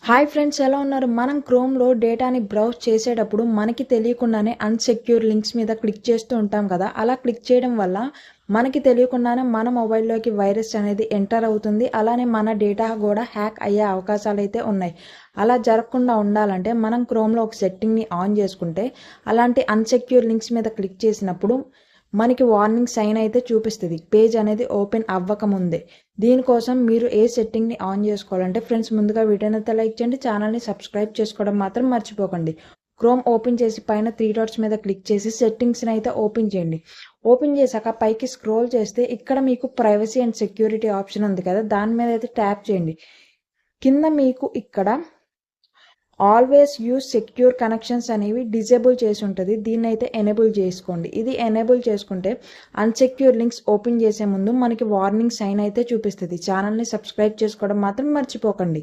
Hi friends, ఎలా ఉన్నారు? మనం క్రోమ్లో డేటాని బ్రౌజ్ చేసేటప్పుడు మనకి తెలియకుండానే అన్సెక్యూర్ లింక్స్ మీద క్లిక్ చేస్తూ ఉంటాం కదా. అలా క్లిక్ చేయడం వల్ల మనకి తెలియకుండానే మన మొబైల్లోకి వైరస్ అనేది ఎంటర్ అవుతుంది. అలానే మన డేటా కూడా హ్యాక్ అయ్యే అవకాశాలు అయితే ఉన్నాయి. అలా జరగకుండా ఉండాలంటే మనం క్రోమ్లో ఒక సెట్టింగ్ని ఆన్ చేసుకుంటే అలాంటి అన్సెక్యూర్ లింక్స్ మీద క్లిక్ చేసినప్పుడు మనకి వార్నింగ్ సైన్ అయితే చూపిస్తుంది, పేజ్ అనేది ఓపెన్ అవ్వకముందే. దీనికోసం మీరు ఏ సెట్టింగ్ని ఆన్ చేసుకోవాలంటే ఫ్రెండ్స్, ముందుగా వీడియోని అయితే లైక్ చేయండి, ఛానల్ని సబ్స్క్రైబ్ చేసుకోవడం మాత్రం మర్చిపోకండి. క్రోమ్ ఓపెన్ చేసి పైన 3 డాట్స్ మీద క్లిక్ చేసి సెట్టింగ్స్ని అయితే ఓపెన్ చేయండి. ఓపెన్ చేశాక పైకి స్క్రోల్ చేస్తే ఇక్కడ మీకు ప్రైవసీ అండ్ సెక్యూరిటీ ఆప్షన్ ఉంది కదా, దాని మీద అయితే ట్యాప్ చేయండి. కింద మీకు ఇక్కడ ఆల్వేస్ యూజ్ సెక్యూర్ కనెక్షన్స్ అనేవి డిజేబుల్ చేసి ఉంటుంది. దీన్ని అయితే ఎనేబుల్ చేసుకోండి. ఇది ఎనేబుల్ చేసుకుంటే అన్సెక్యూర్ లింక్స్ ఓపెన్ చేసే ముందు మనకి వార్నింగ్ సైన్ అయితే చూపిస్తుంది. ఛానల్ని సబ్స్క్రైబ్ చేసుకోవడం మాత్రం మర్చిపోకండి.